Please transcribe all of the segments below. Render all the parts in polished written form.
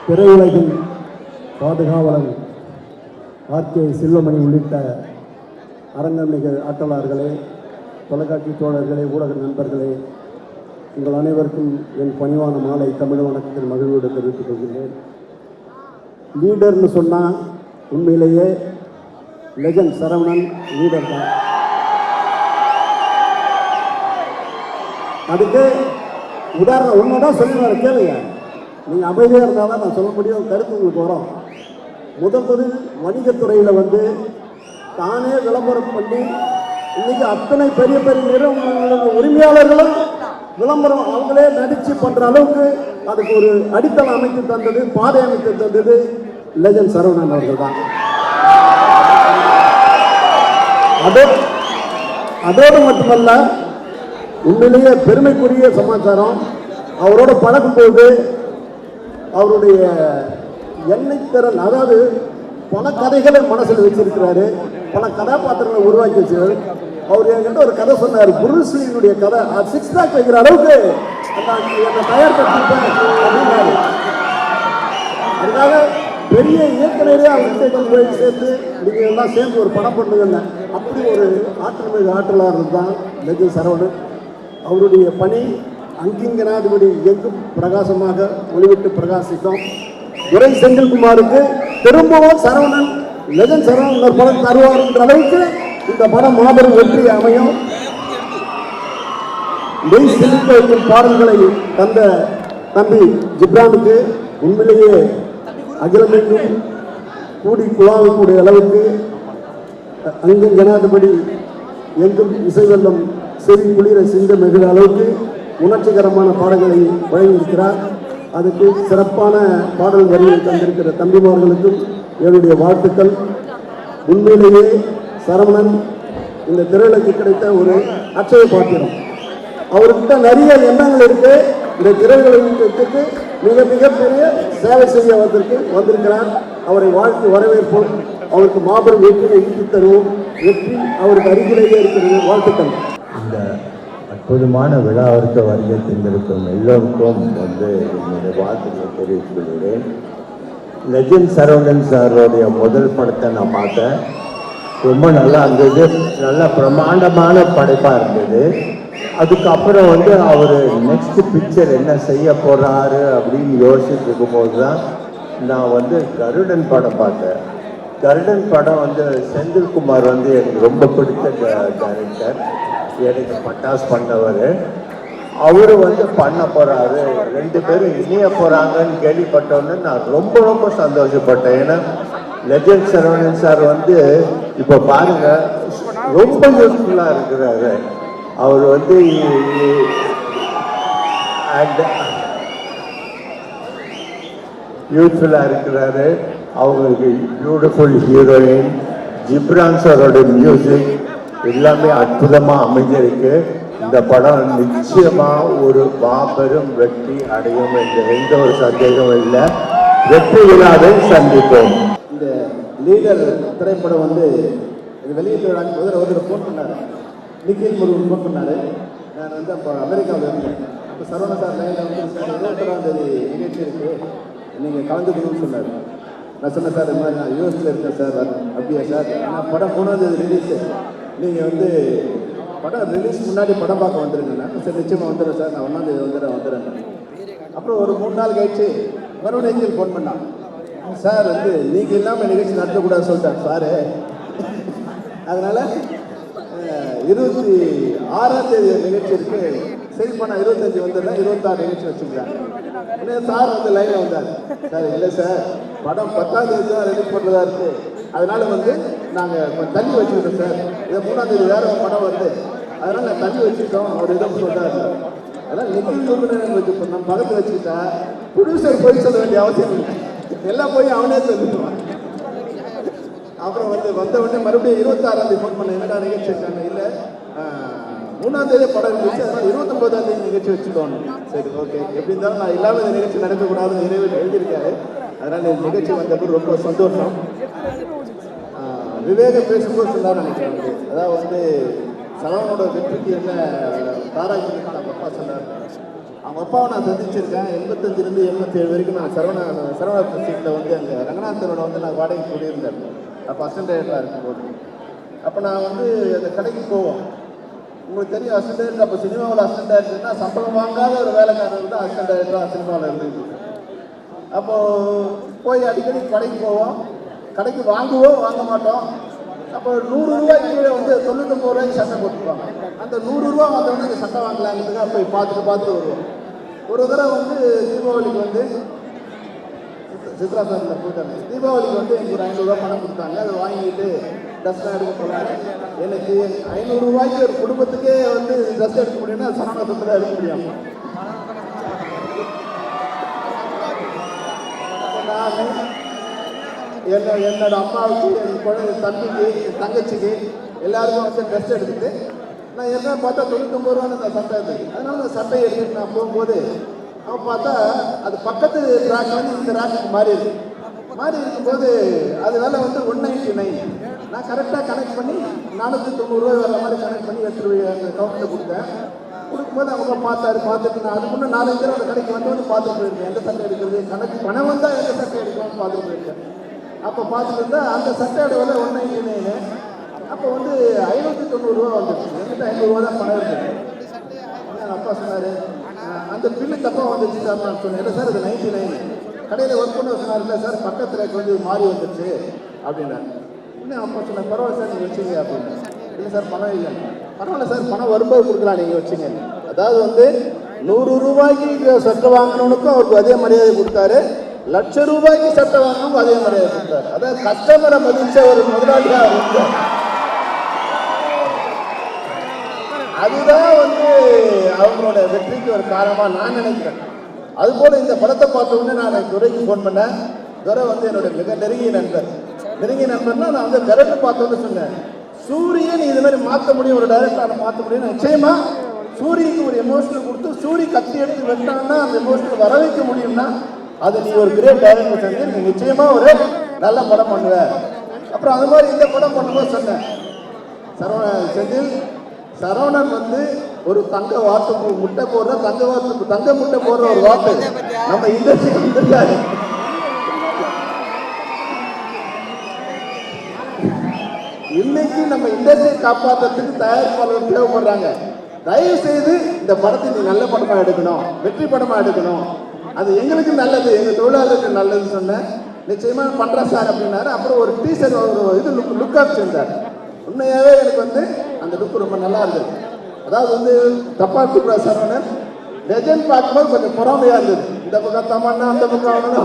திரையுலகின் பாதுகாவலன் RK Selvamani உள்ளிட்ட அரங்கமிகு ஆட்டலார்களே, தொலைக்காட்சி தோழர்களே, ஊடக நண்பர்களே, உங்கள் அனைவருக்கும் என் பணிவான மாலை தமிழ் வணக்கத்தில் மகிழ்வோடு தெரிவித்துக் கொள்கிறேன். லீடர்னு சொன்னால் உண்மையிலேயே லெஜண்ட் சரவணன் லீடர் தான். அதுக்கு உதாரணம் ஒன்று தான் சொல்லுவார், கேளுங்க. நீங்கள் அமைதியாக இருந்தால் தான் நான் சொல்ல முடியும், கருத்து உங்களுக்கு வரும். முதல் வணிகத்துறையில் தானே விளம்பரம் பண்ணி இன்னைக்கு அத்தனை பெரிய பெரிய நிறுவனங்களோட உரிமையாளர்களும் விளம்பரம் அவங்களே நடித்து பண்ணுற அளவுக்கு அதுக்கு ஒரு அடித்தளம் அமைத்து தந்தது, பாதை அமைத்து தந்தது லெஜண்ட் சரவணன் அவர்கள் தான். அதோடு மட்டுமல்ல, உண்மையிலேயே பெருமைக்குரிய சமாச்சாரம், அவரோட பழகும்போது அவருடைய எண்ணெய் திறன், அதாவது பல கதைகளை மனசில் வச்சிருக்கிறாரு, பல கதாபாத்திரங்களை உருவாக்கி வச்சிருக்காரு. அவர் என்கிட்ட ஒரு கதை சொன்னார், புருஸ்லியினுடைய கதை, 6 பேக் வைக்கிற அளவுக்கு என்னை தயார்படுத்திருப்பேன் அப்படின்னாரு. அதுக்காக பெரிய இயக்குனரே அவர்கிட்ட போய் சேர்த்து நீங்கள் எல்லாம் சேர்ந்து ஒரு படம் பண்ணுங்கன்னு, அப்படி ஒரு ஆற்றலாளர் தான் லெஜண்ட் சரவணன். அவருடைய பணி அங்கிங்கனாதிபதி எங்கும் பிரகாசமாக ஒளிவிட்டு பிரகாசிக்கும். துரை செந்தில்குமாருக்கு திரும்பவும் சரவணன் லெஜண்ட் சரவணன் ஒரு படம் தருவார் என்ற அளவுக்கு இந்த படம் மாபெரும் வெற்றி அமையும். மெய் சிலிர்க்க வைக்கும் பாடல்களை தந்த தம்பி ஜிப்ரானுக்கு உண்மையிலேயே அகிலமெங்கும் கூடி குழாவக்கூடிய அளவுக்கு அங்கும் ஜனாதிபதி எங்கும் இசை வெள்ளம் செவி குளிர சிந்த மிகுற அளவுக்கு உணர்ச்சிகரமான பாடல்களை வழங்கியிருக்கிறார். அதுக்கு சிறப்பான பாடல் வரியை தந்திருக்கிற தம்பிமார்களுக்கும் என்னுடைய வாழ்த்துக்கள். உண்மையிலேயே சரவணன் இந்த திரையுலகு கிடைத்த ஒரு அட்சய பாத்திரம். அவர்கிட்ட நிறைய எண்ணங்கள் இருக்கு. இந்த திரையுலகத்துக்கு மிகப்பெரிய சேவை செய்ய வந்திருக்கிறார். அவரை வாழ்த்து வரவேற்போம். அவருக்கு மாபெரும் வெற்றியை ஈட்டி தருவோம். வெற்றி அவருக்கு அருகிலேயே இருக்கிறது. வாழ்த்துக்கள். இந்த அற்புதமான விழாவிற்கு வருகை தந்திருக்கும் எல்லோருக்கும் என்னுடைய வாழ்த்துக்களை தெரிவித்துக் கொள்கிறேன். லெஜண்ட் சரவணன் சாரோடைய முதல் படத்தை நான் பார்த்தேன். ரொம்ப நல்லா இருந்தது, நல்ல பிரமாண்டமான படைப்பாக இருந்தது. அதுக்கப்புறம் அவர் நெக்ஸ்ட் பிக்சர் என்ன செய்ய போகிறாரு அப்படின்னு யோசிச்சுட்டு இருக்கும்போது தான் நான் கருடன் படம் பார்த்தேன். கருடன் படம் செந்தில்குமார் எனக்கு ரொம்ப பிடித்த டைரக்டர், எனக்கு பட்டாஸ் பண்ணவர். அவரு பண்ண போறாரு, 2 பேரும் இணைய போறாங்கன்னு கேள்விப்பட்டோன்னு நான் ரொம்ப சந்தோஷப்பட்டேன். ஏன்னா லெஜண்ட் சரவணன் சார் இப்போ பாருங்க ரொம்ப யூஸ்ஃபுல்லா இருக்கிறாரு. அவர் யூஸ்ஃபுல்லா இருக்கிறாரு. அவங்களுக்கு பியூட்டிஃபுல் ஹீரோயின், ஜிப்ரான் சாரோட மியூசிக் எல்லாமே அற்புதமாக அமைஞ்சிருக்கு. இந்த படம் நிச்சயமா ஒரு மாபெரும் வெற்றி அடையும் என்ற எந்த ஒரு சந்தேகமும் இல்லை. வெற்றி விழாவை சந்திப்போம். இந்த லீடர் திரைப்படம் வெளியிட்டு ஒருத்தர் ஃபோன் பண்ணார், நிக்கில் முருகன் ஃபோன் பண்ணார். நான் அப்போ அமெரிக்காவில் இருந்தேன். அப்போ சரவண சார் லைனில் 21ஆம் தேதி நிகழ்ச்சி இருக்குது, நீங்கள் கலந்துக்கணும்னு சொன்னார். நான் சொன்னேன், சார் இந்த மாதிரி நான் யூஎஸில் இருக்கேன் சார். அப்படியா சார், நான் படம் 3ஆம் தேதி ரிலீஸு, நீங்கள் படம் ரிலீஸ் முன்னாடி படம் பார்க்க வந்துருங்கண்ணா. சார் நிச்சயமாக வந்துடுறேன் சார், நான் 1ஆம் தேதி வந்துடுறேன். அப்புறம் ஒரு 3 நாள் கழிச்சு மறுபடியும் ஃபோன் பண்ணான். சார் நீங்கள் இல்லாமல் நிகழ்ச்சி நடத்தக்கூடாதுன்னு சொல்லிட்டார் சார். அதனால் 26ஆம் தேதி நிகழ்ச்சி இருக்குது, சரிப்பா நான் 25 வந்துடுறேன், 26 நிகழ்ச்சி வச்சுக்கிறேன். சார் லைனில் வந்தார். சார் இல்லை சார், படம் 10ஆம் தேதி தான் ரிலீஸ் பண்ணுறதா இருக்குது, அதனால் நாங்கள் தள்ளி வச்சுக்கிட்டோம் சார். இதை 3ஆம் தேதி வேறு ஒரு படம் வருது, அதனால் நான் தள்ளி வச்சுக்கிட்டோம். அவர் இதை சொல்கிறார். அதனால் நிக்கில் வச்சுப்போம், நம்ம பக்கத்தில் வச்சுக்கிட்டா ப்ரொடியூசர் போய் சொல்ல வேண்டிய அவசியம் இல்லை, எல்லாம் போய் அவனே சொல்லிடுவான். அப்புறம் வந்த உடனே மறுபடியும் 26ஆம் தேதி ஃபோன் பண்ண, என்னடா நிகழ்ச்சி இருக்காங்க. இல்லை 3ஆம் தேதி படம் இருந்துச்சு, அதனால் 29ஆம் தேதி நிகழ்ச்சி வச்சுக்கோங்க. சரி, ஓகே. எப்படி இருந்தாலும் நான் இல்லாமல் இந்த நிகழ்ச்சி நடக்கக்கூடாதுன்னு இறைவன் எழுதியிருக்காரு. அதனால் இந்த நிகழ்ச்சி வந்தபோது ரொம்ப சந்தோஷம். விவேகம் பேசும்போது சொன்னார் நினைக்கிறேன், அதாவது சரவணனோட வெற்றிக்கு என்ன தாராஜி அப்பா சொன்னார். அவங்க அப்பாவை நான் சந்திச்சிருக்கேன். 85லேருந்து 87 வரைக்கும் நான் சரவணா சீட்டில் வந்து அங்கே ரங்கநாதனோட வந்து நான் வாடகை கூடியிருந்தேன். அப்போ அசிஸ்டன்ட் டைரக்டராக இருக்கும்போது அப்போ நான் வந்து அந்த கடைக்கு போவோம். உங்களுக்கு தெரியும், அசிஸ்டன்ட் டைரக்டர் அப்போ சினிமாவில் அசிஸ்டன்ட் டைரக்டர்னா சம்பளம் வாங்காத ஒரு வேலைக்காரர் தான் அசிஸ்டன்ட் டைரக்டராக சினிமாவில் இருந்தது. அப்போது போய் அடிக்கடி கடைக்கு போவோம். கடைக்கு வாங்குவோம், வாங்க மாட்டோம். அப்போ 100 ரூபாய்க்கு வந்து 99 ரூபாய்க்கு சட்டை போட்டுருவாங்க. அந்த 100 ரூபா வந்தவொடனே இந்த சட்டை வாங்கலாங்கிறதுக்காக போய் பார்த்துட்டு வருவோம். ஒரு தடவை வந்து தீபாவளிக்கு வந்து சித்ரா சாரில் போயிட்டாங்க. தீபாவளிக்கு வந்து எனக்கு ஒரு 500 ரூபா பணம் கொடுத்தாங்க. அதை வாங்கிட்டு ட்ரெஸ்லாம் எடுக்க போனாங்க. எனக்கு 500 ரூபாய்க்கு ஒரு குடும்பத்துக்கே வந்து ட்ரெஸ் எடுக்க முடியும்னா சரணத்தில் எடுக்க முடியாமல் நான் என்னோட அம்மாவுக்கு, என் குழந்தை தம்பிக்கு, என் தங்கச்சிக்கு எல்லாருக்கும் வந்து ட்ரெஸ் எடுத்துட்டு நான் என்ன பார்த்தா 99 ரூபான்னு அந்த சட்டை இருந்தது. அதனால அந்த சட்டையை எடுத்துட்டு நான் போகும்போது அவன் பார்த்தா அது பக்கத்து ட்ராக் வந்து இந்த ரேக்குக்கு மாறி இருக்கும்போது அது வேலை வந்து 199. நான் கரெக்டாக கனெக்ட் பண்ணி 490 ரூபாய் வர மாதிரி கனெக்ட் பண்ணி எடுத்துட்டு அந்த கவுண்டரில் கொடுக்கும்போது அவங்க பார்த்துட்டு நான் அதுக்கு முன்னே 4 பேர் அந்த கடைக்கு வந்து பார்த்துட்டு போயிருக்கேன். எந்த சட்டை எடுக்கிறது, கணக்கு பணம் வந்தால் எந்த சட்டை எடுக்கணும்னு பார்த்துட்டு போயிருக்கேன். அப்போ பார்த்துட்டு இருந்தால் அந்த சட்டையோட விலை 199. அப்போ வந்து 590 ரூபா வந்துருச்சு. என்கிட்ட 500 ரூபா தான் பணம் இருக்குது. எங்கள் அப்பா சொன்னார், அந்த பில்லு தப்பாக வந்துருச்சு சார். நான் சொன்னேன், இல்லை சார் இது 99. கடையில் ஒர்க் பண்ண சொன்னார், இல்லை சார் பக்கத்தில் வந்து மாறி வந்துருச்சு அப்படின்னா. இன்னும் அப்பா சொன்னேன், பரவாயில்ல சார் நீங்கள் வச்சுங்க அப்படின்னு. இல்லை சார் பணம் இல்லை. பரவாயில்ல சார் பணம் வரும்போது கொடுக்கலாம், நீங்கள் வச்சுங்க. அதாவது வந்து 100 ரூபாய்க்கு சட்டை வாங்கினவனுக்கும் அவருக்கு அதே மரியாதை கொடுத்தாரு, லட்சம் ரூபாய்க்கு சட்டை வாங்கணும் அதே மரியாதை கொடுத்தாரு. அதாவது கஸ்டமரை மதிச்ச ஒரு முதலாளியாக இருந்தார். அதுதான் வந்து அவங்களோட வெற்றிக்கு ஒரு காரணமாக நான் நினைக்கிறேன். அதுபோல் இந்த படத்தை பார்த்த உடனே நான் துரைக்கு ஃபோன் பண்ணேன். துரை வந்து என்னோட மிக நெருங்கிய நண்பர்னா நான் வந்து டைரக்டர் பார்த்தோன்னு சொன்னேன், சூரியன் இது மாதிரி மாற்ற முடியும், ஒரு டைரக்டரை மாற்ற முடியும். நிச்சயமா சூரியனுக்கு ஒரு எமோஷனல் கொடுத்து சூரிய கத்தி எடுத்து வெட்டான்னா அந்த எமோஷனல் வர வைக்க முடியும்னா அது நீ ஒரு கிரேட் டைரக்டர் செஞ்சு நீ நிச்சயமா ஒரு நல்ல படம் பண்ணுவ. அப்புறம் அது மாதிரி இந்த படம் பண்ணும்போது சொன்னேன், சரவணன் வந்து ஒரு தங்க வாத்து முட்டை போடுற தங்க முட்டை போடுற ஒரு வாத்து நம்ம இண்டஸ்ட்ரிக்கு வந்திருக்காரு. இன்னைக்கு நம்ம இண்டஸ்ட்ரியை காப்பாற்றுறதுக்கு தயாரிப்பாளர்கள் தேவைப்படுறாங்க. தயவு செய்து இந்த படத்தை நீ நல்ல படமா எடுக்கணும், வெற்றி படமா எடுக்கணும், அது எங்களுக்கு நல்லது, எங்கள் தொழிலாளருக்கு நல்லதுன்னு சொன்னேன். நிச்சயமாக பண்ணுறேன் சார் அப்படின்னாரு. அப்புறம் ஒரு டீசர் ஒரு இது லுக்காக செஞ்சார். உண்மையாகவே எனக்கு வந்து அந்த லுக் ரொம்ப நல்லா இருந்தது. அதாவது வந்து தப்பா கூப்பிட்ற சரவணன் லெஜண்ட் பார்க்கும்போது கொஞ்சம் பொறாமையாக இருந்தது. இந்த பக்கம் தமன்னா அந்த பக்கம் அவனு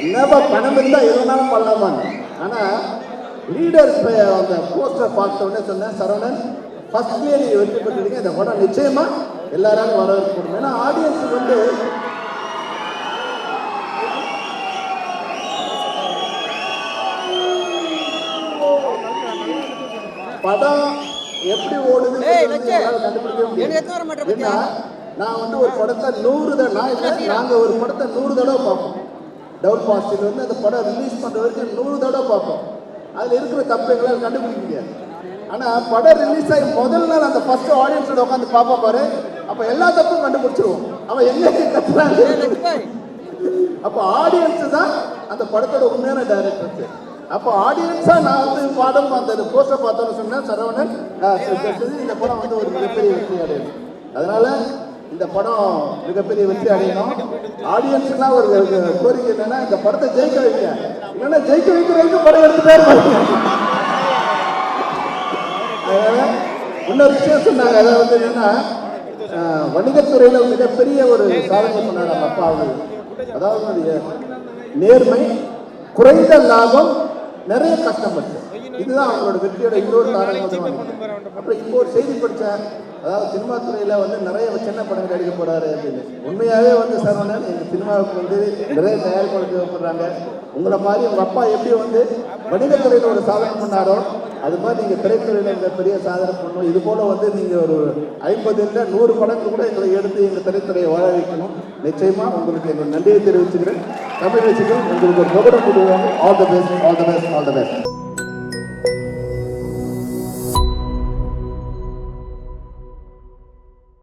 என்னப்பா பணம் இருந்தால் எதுனாலும் பண்ணலாமான்னு. ஆனால் லீடர் அந்த போஸ்டர் பார்த்த உடனே சொன்னேன், சரவணன் ஃபர்ஸ்ட்லேயே நீங்கள் வெற்றி பெற்றுட்டீங்க, இந்த படம் நிச்சயமா எல்லாராலும் வரவேற்கணும். ஏன்னா ஆடியன்ஸுக்கு வந்து படம் எப்படி ஓடுது கண்டுபிடிக்க முடியும். நான் வந்து ஒரு படத்தை 100 தடவை நாங்கள் ஒரு படத்தை 100 தடவை பார்ப்போம். டவுன் பாசிட்டிவ் வந்து அந்த படம் ரிலீஸ் பண்ணுற வரைக்கும் 100 தடவை பார்ப்போம். அதில் இருக்கிற தப்புகளால் கண்டுபிடிக்க முடியாது. ஆனால் படம் ரிலீஸ் ஆகி முதல் நாள் அந்த ஃபர்ஸ்ட் ஆடியன்ஸோட உட்காந்து பார்ப்பா பாரு, அப்போ எல்லா தப்பும் கண்டுபிடிச்சிருவோம். அவன் எங்கே கத்துறாங்க. அப்போ ஆடியன்ஸு தான் அந்த படத்தோட உண்மையான டைரக்டர்ஸ். அப்போ ஆடியன்ஸாக நான் வந்து படம் அந்த போஸ்டர் பார்த்தோன்னு சொன்னேன், சரவணன் இந்த படம் வந்து ஒரு மிகப்பெரிய வெற்றி அடையும். அதனால இந்த படம் மிகப்பெரிய வெற்றி அடையணும். ஆடியன்ஸ்லாம் ஒரு கோரிக்கை என்னன்னா இந்த படத்தை ஜெயிக்க வைக்க, இல்லைன்னா ஜெயிக்க வைக்கிறதுக்கு படம் எடுத்துட்டாரு. அதனால இன்னொரு விஷயம் சொன்னாங்க, அதை வந்து என்னன்னா வணிகத்துறையில் மிகப்பெரிய ஒரு சாதனை பண்ணார் நம்ம அப்பா அவர்கள். அதாவது நேர்மை, குறைந்த லாபம், நிறைய கஸ்டமர்ஸ், இதுதான் அவங்களோட வெற்றியோட இன்னொரு காரணம். அப்புறம் இப்போ ஒரு செய்தி படித்தேன், அதாவது சினிமா துறையில் வந்து நிறைய சின்ன படங்கள் எடுக்க போறாரு அப்படின்னு. உண்மையாகவே வந்து சரவணன் எங்கள் சினிமாவுக்கு வந்து நிறைய தயாரிப்பாளர் தேவைப்படுறாங்க. உங்களை மாதிரி உங்கள் அப்பா எப்படி வந்து வணிகத்துறையில் ஒரு சாதனை பண்ணாரோ அது மாதிரி நீங்கள் திரைத்துறையில் இந்த பெரிய சாதனை பண்ணணும். இது போல் வந்து நீங்கள் ஒரு 50 இல்லை 100 படங்கள் கூட எங்களை எடுத்து எங்கள் திரைத்துறையை வாழ வைக்கணும். நிச்சயமாக உங்களுக்கு எங்கள் நன்றியை தெரிவிச்சுக்கிறேன். தமிழ் ரசிகர்கள் உங்களுக்கு ஒரு பிரபலம் கொடுவாங்க. All the best, all the best, all the best.